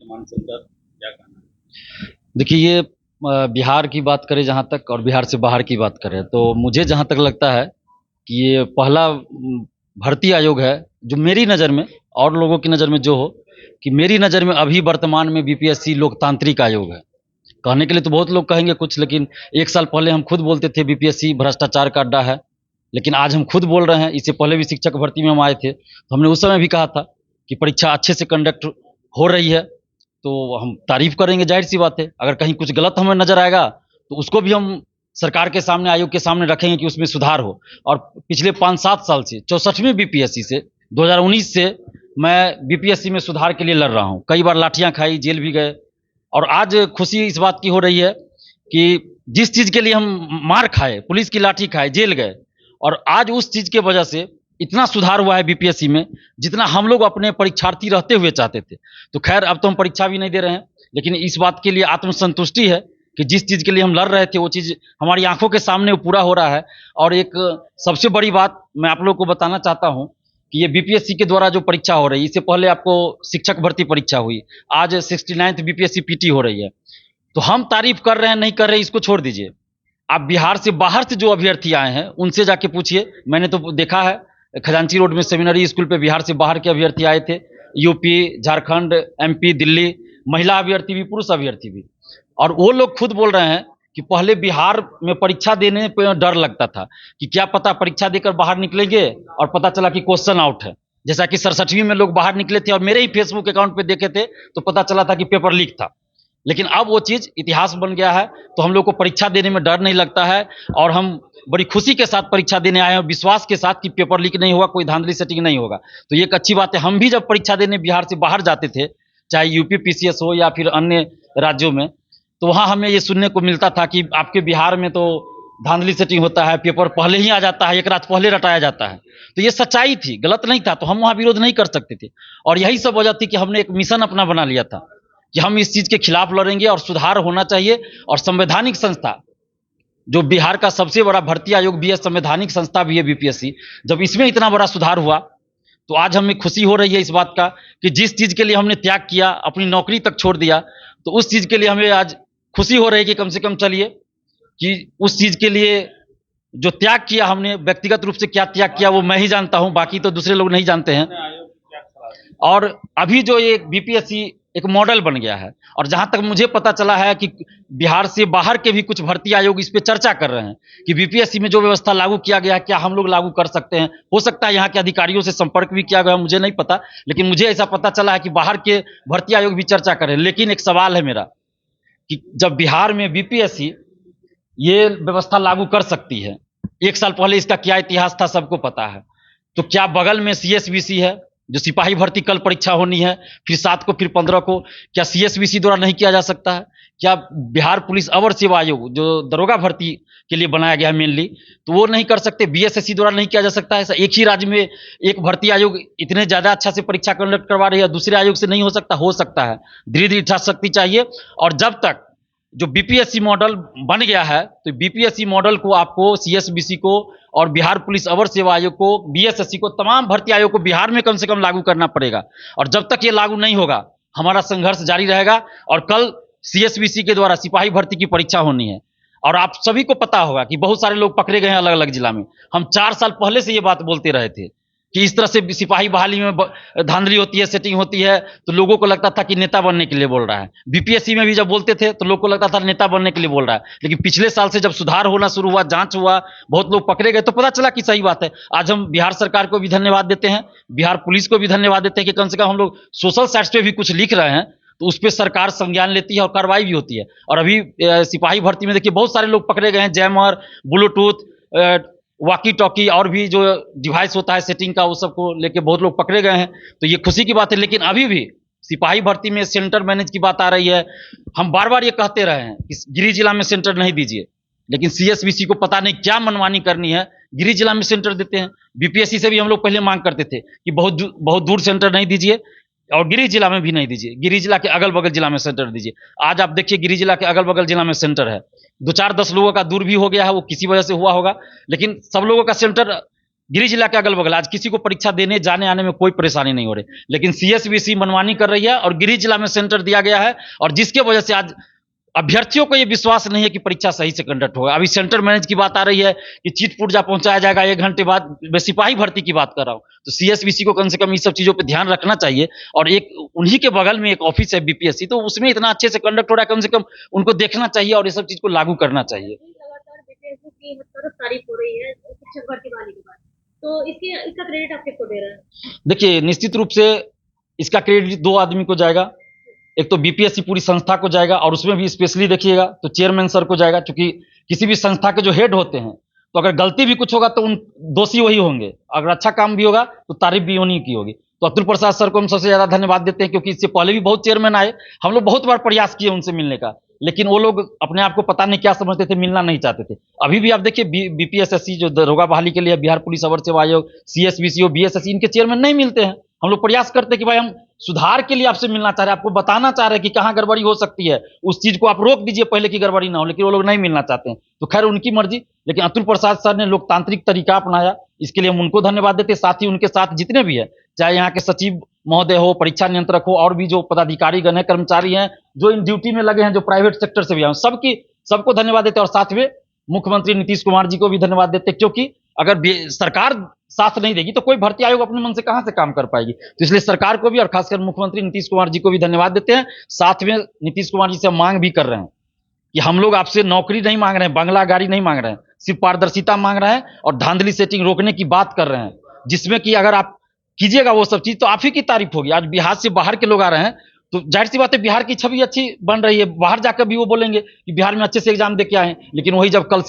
मानसिक दर क्या कहना है? देखिए ये बिहार की बात करें जहाँ तक और बिहार से बाहर की बात करें तो मुझे जहाँ तक लगता है कि ये पहला भर्ती आयोग है जो मेरी नज़र में और लोगों की नज़र में जो हो कि मेरी नज़र में अभी वर्तमान में बीपीएससी लोकतांत्रिक आयोग है। कहने के लिए तो बहुत लोग कहेंगे कुछ, लेकिन एक साल पहले हम खुद बोलते थे बीपीएससी भ्रष्टाचार का अड्डा है, लेकिन आज हम खुद बोल रहे हैं। इससे पहले भी शिक्षक भर्ती में हम आए थे तो हमने उस समय भी कहा था कि परीक्षा अच्छे से कंडक्ट हो रही है, तो हम तारीफ करेंगे, जाहिर सी बात है। अगर कहीं कुछ गलत हमें नजर आएगा तो उसको भी हम सरकार के सामने, आयोग के सामने रखेंगे कि उसमें सुधार हो। और पिछले 5-7 साल से 64वीं बीपीएससी से 2019 से मैं बीपीएससी में सुधार के लिए लड़ रहा हूँ। कई बार लाठियां खाई, जेल भी गए, और आज खुशी इस बात की हो रही है कि जिस चीज के लिए हम मार खाए, पुलिस की लाठी खाए, जेल गए, और आज उस चीज के वजह से इतना सुधार हुआ है बीपीएससी में जितना हम लोग अपने परीक्षार्थी रहते हुए चाहते थे। तो खैर अब तो हम परीक्षा भी नहीं दे रहे हैं, लेकिन इस बात के लिए आत्मसंतुष्टि है कि जिस चीज के लिए हम लड़ रहे थे वो चीज हमारी आंखों के सामने वो पूरा हो रहा है। और एक सबसे बड़ी बात मैं आप लोग को बताना चाहता हूं कि ये बीपीएससी के द्वारा जो परीक्षा हो रही है, इससे पहले आपको शिक्षक भर्ती परीक्षा हुई, आज 69th बीपीएससी पीटी हो रही है। तो हम तारीफ कर रहे हैं नहीं कर रहे हैं इसको छोड़ दीजिए, आप बिहार से बाहर से जो अभ्यर्थी आए हैं उनसे जाके पूछिए। मैंने तो देखा है खजांची रोड में सेमिनरी स्कूल पे बिहार से बाहर के अभ्यर्थी आए थे, यूपी, झारखंड, एमपी, दिल्ली, महिला अभ्यर्थी भी, पुरुष अभ्यर्थी भी। और वो लोग खुद बोल रहे हैं कि पहले बिहार में परीक्षा देने पे डर लगता था कि क्या पता परीक्षा देकर बाहर निकलेंगे और पता चला कि क्वेश्चन आउट है। जैसा कि 67वीं में लोग बाहर निकले थे और मेरे ही फेसबुक अकाउंट पे देखे थे तो पता चला था कि पेपर लीक था। लेकिन अब वो चीज इतिहास बन गया है, तो हम लोग को परीक्षा देने में डर नहीं लगता है। और हम बड़ी खुशी के साथ परीक्षा देने आए हैं, विश्वास के साथ कि पेपर लीक नहीं होगा, कोई धांधली सेटिंग नहीं होगा। तो ये एक अच्छी बात है। हम भी जब परीक्षा देने बिहार से बाहर जाते थे, चाहे यूपी पीसीएस हो या फिर अन्य राज्यों में, तो वहां हमें ये सुनने को मिलता था कि आपके बिहार में तो धांधली सेटिंग होता है, पेपर पहले ही आ जाता है, एक रात पहले रटाया जाता है। तो ये सच्चाई थी, गलत नहीं था, तो हम वहां विरोध नहीं कर सकते थे। और यही सब वजह थी कि हमने एक मिशन अपना बना लिया था कि हम इस चीज के खिलाफ लड़ेंगे और सुधार होना चाहिए। और संवैधानिक संस्था जो बिहार का सबसे बड़ा भर्ती आयोग भी है, संवैधानिक संस्था भी है बीपीएससी, जब इसमें इतना बड़ा सुधार हुआ तो आज हमें खुशी हो रही है इस बात का कि जिस चीज के लिए हमने त्याग किया, अपनी नौकरी तक छोड़ दिया, तो उस चीज के लिए हमें आज खुशी हो रही है कि कम से कम चलिए कि उस चीज के लिए जो त्याग किया हमने, व्यक्तिगत रूप से क्या त्याग किया वो मैं ही जानता हूं, बाकी तो दूसरे लोग नहीं जानते हैं। आयोग को क्या सलाह दें? और अभी जो ये बीपीएससी एक मॉडल बन गया है, और जहां तक मुझे पता चला है कि बिहार से बाहर के भी कुछ भर्ती आयोग इस पे चर्चा कर रहे हैं कि बीपीएससी में जो व्यवस्था लागू किया गया है क्या हम लोग लागू कर सकते हैं। हो सकता है यहाँ के अधिकारियों से संपर्क भी किया गया, मुझे नहीं पता, लेकिन मुझे ऐसा पता चला है कि बाहर के भर्ती आयोग भी चर्चा कर रहे हैं। लेकिन एक सवाल है मेरा कि जब बिहार में बीपीएससी ये व्यवस्था लागू कर सकती है, एक साल पहले इसका क्या इतिहास था सबको पता है, तो क्या बगल में सीएसबीसी है जो सिपाही भर्ती कल परीक्षा होनी है, फिर 7 को, फिर 15 को, क्या सीएसबीसी द्वारा नहीं किया जा सकता है? क्या बिहार पुलिस अवर सेवा आयोग जो दरोगा भर्ती के लिए बनाया गया है मेनली, तो वो नहीं कर सकते? बीएसएससी द्वारा नहीं किया जा सकता है? ऐसा एक ही राज्य में एक भर्ती आयोग इतने ज्यादा अच्छा से परीक्षा कंडक्ट करवा रही है, दूसरे आयोग से नहीं हो सकता? हो सकता है, धीरे धीरे इच्छा शक्ति चाहिए। और जब तक जो बीपीएससी मॉडल बन गया है, तो बीपीएससी मॉडल को आपको, सीएसबीसी को और बिहार पुलिस अवर सेवा आयोग को, बीएसएससी को, तमाम भर्ती आयोग को बिहार में कम से कम लागू करना पड़ेगा। और जब तक ये लागू नहीं होगा हमारा संघर्ष जारी रहेगा। और कल सीएसबीसी के द्वारा सिपाही भर्ती की परीक्षा होनी है, और आप सभी को पता होगा कि बहुत सारे लोग पकड़े गए हैं अलग अलग जिला में। हम 4 साल पहले से ये बात बोलते रहे थे कि इस तरह से सिपाही बहाली में धांधली होती है, सेटिंग होती है, तो लोगों को लगता था कि नेता बनने के लिए बोल रहा है। बीपीएससी में भी जब बोलते थे तो लोगों को लगता था नेता बनने के लिए बोल रहा है। लेकिन पिछले साल से जब सुधार होना शुरू हुआ, जांच हुआ, बहुत लोग पकड़े गए, तो पता चला कि सही बात है। आज हम बिहार सरकार को भी धन्यवाद देते हैं, बिहार पुलिस को भी धन्यवाद देते हैं कि कम से कम हम लोग सोशल साइट्स पे भी कुछ लिख रहे हैं तो उस पर सरकार संज्ञान लेती है और कार्रवाई भी होती है। और अभी सिपाही भर्ती में देखिए बहुत सारे लोग पकड़े गए हैं, जैमर, ब्लूटूथ, वॉकी टॉकी और भी जो डिवाइस होता है सेटिंग का, वो सबको लेके बहुत लोग पकड़े गए हैं। तो ये खुशी की बात है। लेकिन अभी भी सिपाही भर्ती में सेंटर मैनेज की बात आ रही है। हम बार बार ये कहते रहे हैं कि गिरिडीह जिला में सेंटर नहीं दीजिए, लेकिन सीएसबीसी को पता नहीं क्या मनमानी करनी है, गिरिडीह जिला में सेंटर देते हैं। बीपीएससी से भी हम लोग पहले मांग करते थे कि बहुत दूर सेंटर नहीं दीजिए, और गिरिडीह जिला में भी नहीं दीजिए, गिरिडीह जिला के अगल बगल जिला में सेंटर दीजिए। आज आप देखिए गिरिडीह जिला के अगल बगल जिला में सेंटर है, 2-4-10 लोगों का दूर भी हो गया है, वो किसी वजह से हुआ होगा, लेकिन सब लोगों का सेंटर गिरिडीह जिला के अगल बगल आज किसी को परीक्षा देने जाने आने में कोई परेशानी नहीं हो रही, लेकिन सीएसबीसी मनमानी कर रही है और गिरिडीह जिला में सेंटर दिया गया है, और जिसके वजह से आज अभ्यर्थियों को ये विश्वास नहीं है कि परीक्षा सही से कंडक्ट होगा। अभी सेंटर मैनेज की बात आ रही है कि चिट पुर्जा पहुंचाया जाएगा 1 घंटे बाद। मैं सिपाही भर्ती की बात कर रहा हूं, तो सीएसबीसी को कम से कम इस सब चीजों पे ध्यान रखना चाहिए। और एक उन्हीं के बगल में एक ऑफिस है बीपीएससी, तो उसमें इतना अच्छे से कंडक्ट हो रहा है, कम से कम उनको देखना चाहिए और ये सब चीज को लागू करना चाहिए। लगातार बीपीएससी की हर तरफ तारीफ हो रही है शिक्षक भर्ती वाले के बाद, तो इसका क्रेडिट आप किसको दे रहे हैं? देखिए, निश्चित रूप से इसका क्रेडिट 2 आदमी को जाएगा। एक तो बीपीएससी पूरी संस्था को जाएगा, और उसमें भी स्पेशली देखिएगा तो चेयरमैन सर को जाएगा, क्योंकि किसी भी संस्था के जो हेड होते हैं, तो अगर गलती भी कुछ होगा तो उन दोषी वही होंगे, अगर अच्छा काम भी होगा तो तारीफ भी उन्हीं की होगी। तो अतुल प्रसाद सर को हम सबसे ज्यादा धन्यवाद देते हैं, क्योंकि इससे पहले भी बहुत चेयरमैन आए, हम लोग बहुत बार प्रयास किए उनसे मिलने का, लेकिन वो लोग अपने आप को पता नहीं क्या समझते थे, मिलना नहीं चाहते थे। अभी भी आप देखिए बीपीएसएससी जो दरोगा बहाली के लिए बिहार पुलिस अवर सेवा आयोग, सीएसबीसी और बीएसएससी, इनके चेयरमैन नहीं मिलते हैं। हम लोग प्रयास करते हैं कि भाई हम सुधार के लिए आपसे मिलना चाह रहे हैं, आपको बताना चाह रहे हैं कि कहाँ गड़बड़ी हो सकती है, उस चीज को आप रोक दीजिए पहले की गड़बड़ी ना हो, लेकिन वो लोग नहीं मिलना चाहते हैं। तो खैर उनकी मर्जी, लेकिन अतुल प्रसाद सर ने लोकतांत्रिक तरीका अपनाया, इसके लिए हम उनको धन्यवाद देते हैं। साथ ही उनके साथ जितने भी है, चाहे यहाँ के सचिव महोदय हो, परीक्षा नियंत्रक हो, और भी जो पदाधिकारी गण है, कर्मचारी हैं जो इन ड्यूटी में लगे हैं, जो प्राइवेट सेक्टर से भी हैं, सबको धन्यवाद देते हैं। और साथ में मुख्यमंत्री नीतीश कुमार जी को भी धन्यवाद देते हैं, क्योंकि अगर सरकार साथ नहीं देगी तो कोई भर्ती आयोग अपने मन से कहां से काम कर पाएगी। तो इसलिए सरकार को भी और खासकर मुख्यमंत्री नीतीश कुमार जी को भी धन्यवाद देते हैं। साथ में नीतीश कुमार जी से मांग भी कर रहे हैं कि हम लोग आपसे नौकरी नहीं मांग रहे हैं, बंगला गाड़ी नहीं मांग रहे हैं, सिर्फ पारदर्शिता मांग रहे हैं और धांधली सेटिंग रोकने की बात कर रहे हैं, जिसमें कि अगर आप कीजिएगा वो सब चीज तो आप ही की तारीफ होगी। आज बिहार से बाहर के लोग आ रहे हैं, तो जाहिर सी बात है बिहार की छवि अच्छी बन रही है, बाहर जाकर भी वो बोलेंगे कि बिहार में अच्छे से एग्जाम दे के आए, लेकिन वही जब कल